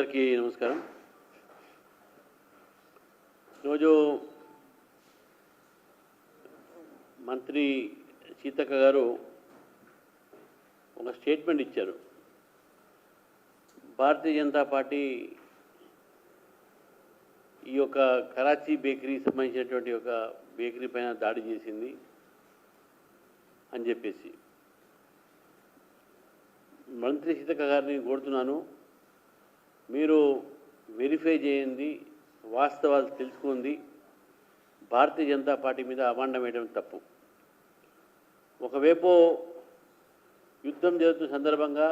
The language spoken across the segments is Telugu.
అందరికీ నమస్కారం. ఈరోజు మంత్రి సీతక్క గారు ఒక స్టేట్మెంట్ ఇచ్చారు. భారతీయ జనతా పార్టీ ఈ యొక్క కరాచీ బేకరీకి సంబంధించినటువంటి ఒక బేకరీ పైన దాడి చేసింది అని చెప్పేసి మంత్రి సీతక్క గారిని కోరుతున్నాను, మీరు వెరిఫై చేయండి, వాస్తవాలు తెలుసుకుంది. భారతీయ జనతా పార్టీ మీద అభాండం వేయడం తప్పు. ఒకవైపు యుద్ధం జరుగుతున్న సందర్భంగా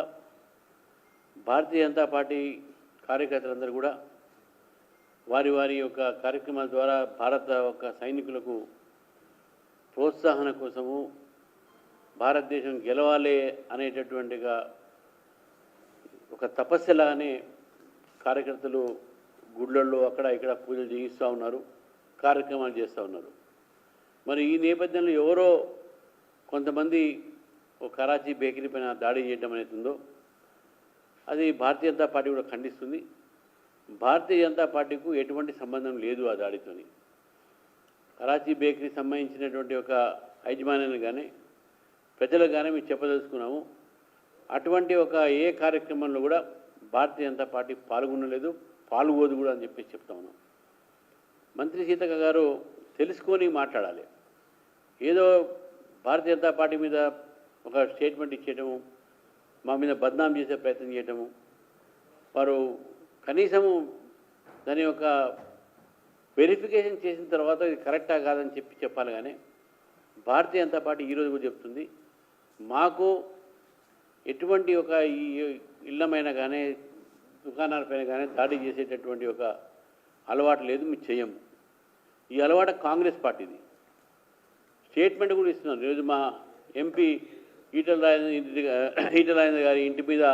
భారతీయ జనతా పార్టీ కార్యకర్తలందరూ కూడా వారి వారి యొక్క కార్యక్రమాల ద్వారా భారత యొక్క సైనికులకు ప్రోత్సాహన కోసము భారతదేశం గెలవాలి అనేటటువంటిగా ఒక తపస్సులాగానే కార్యకర్తలు గుళ్ళల్లో అక్కడ ఇక్కడ పూజలు చేయిస్తూ ఉన్నారు, కార్యక్రమాలు చేస్తూ ఉన్నారు. మరి ఈ నేపథ్యంలో ఎవరో కొంతమంది ఒక కరాచీ బేకరీ పైన దాడి చేయడం అనేది ఉందో అది భారతీయ జనతా పార్టీ కూడా ఖండిస్తుంది. భారతీయ జనతా పార్టీకు ఎటువంటి సంబంధం లేదు ఆ దాడితోని. కరాచీ బేకరీ సంబంధించినటువంటి ఒక యజమానిని కానీ ప్రజలకు కానీ మేము చెప్పదలుచుకున్నాము, అటువంటి ఒక ఏ కార్యక్రమంలో కూడా భారతీయ జనతా పార్టీ పాల్గొనలేదు, పాల్గొదు కూడా అని చెప్పేసి చెప్తా ఉన్నాం. మంత్రి సీతక్క గారు తెలుసుకొని మాట్లాడాలి. ఏదో భారతీయ జనతా పార్టీ మీద ఒక స్టేట్మెంట్ ఇచ్చేయటము, మా మీద బద్నాం చేసే ప్రయత్నం చేయటము, వారు కనీసము దాని యొక్క వెరిఫికేషన్ చేసిన తర్వాత ఇది కరెక్టా కాదని చెప్పాలి. కానీ భారతీయ జనతా పార్టీ ఈరోజు కూడా చెప్తుంది, మాకు ఎటువంటి ఒక ఈ ఇళ్ళమైన కానీ దుకాణాలపైన కానీ దాడి చేసేటటువంటి ఒక అలవాటు లేదు, మేము చేయము. ఈ అలవాటు కాంగ్రెస్ పార్టీది. స్టేట్మెంట్ కూడా ఇస్తున్నాను. ఈరోజు మా ఎంపీ ఈటల రాజేంద్ర గారి ఇంటి మీద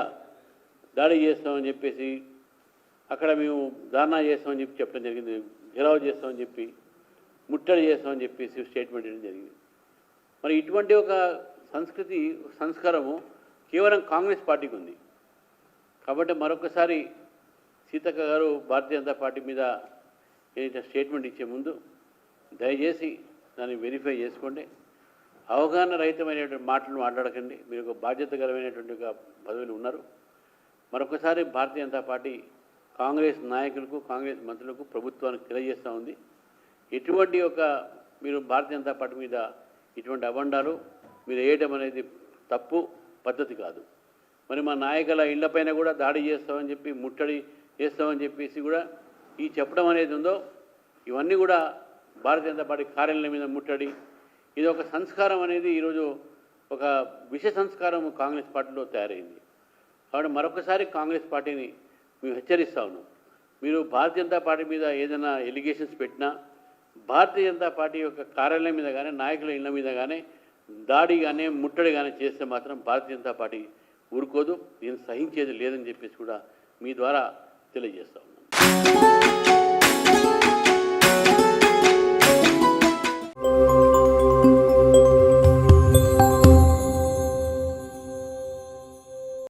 దాడి చేస్తామని చెప్పేసి అక్కడ మేము ధర్నా చేస్తామని చెప్పి చెప్పడం జరిగింది, ఘెరావ్ చేస్తామని చెప్పి, ముట్టడి చేస్తామని చెప్పేసి స్టేట్మెంట్ ఇవ్వడం జరిగింది. మరి ఇటువంటి ఒక సంస్కృతి సంస్కారము కేవలం కాంగ్రెస్ పార్టీకి ఉంది. కాబట్టి మరొకసారి సీతక్క గారు భారతీయ జనతా పార్టీ మీద ఏదైతే స్టేట్మెంట్ ఇచ్చే ముందు దయచేసి దాన్ని వెరిఫై చేసుకోండి. అవగాహన రహితమైనటువంటి మాటలు మాట్లాడకండి. మీరు ఒక బాధ్యతకరమైనటువంటి ఒక పదవిలో ఉన్నారు. మరొకసారి భారతీయ జనతా పార్టీ కాంగ్రెస్ నాయకులకు, కాంగ్రెస్ మంత్రులకు, ప్రభుత్వానికి తెలియజేస్తూ ఉంది, ఎటువంటి ఒక మీరు భారతీయ జనతా పార్టీ మీద ఇటువంటి అబండాలు మీరు వేయడం అనేది తప్పు పద్ధతి కాదు. మరి మా నాయకుల ఇళ్లపైన కూడా దాడి చేస్తామని చెప్పి, ముట్టడి చేస్తామని చెప్పేసి కూడా ఈ చెప్పడం అనేది ఉందో, ఇవన్నీ కూడా భారతీయ జనతా పార్టీ కార్యాలయం మీద ముట్టడి, ఇది ఒక సంస్కారం అనేది ఈరోజు ఒక విష సంస్కారం కాంగ్రెస్ పార్టీలో తయారైంది. కాబట్టి మరొకసారి కాంగ్రెస్ పార్టీని మేము హెచ్చరిస్తా ఉన్నాం, మీరు భారతీయ జనతా పార్టీ మీద ఏదైనా ఎలిగేషన్స్ పెట్టినా, భారతీయ జనతా పార్టీ యొక్క కార్యాలయం మీద కానీ నాయకుల ఇళ్ల మీద కానీ దాడి కానీ ముట్టడి కానీ చేస్తే మాత్రం భారతీయ జనతా పార్టీ ఊరుకోదు, దీన్ని సహించేది లేదని చెప్పేసి కూడా మీ ద్వారా తెలియజేస్తా ఉన్నాను.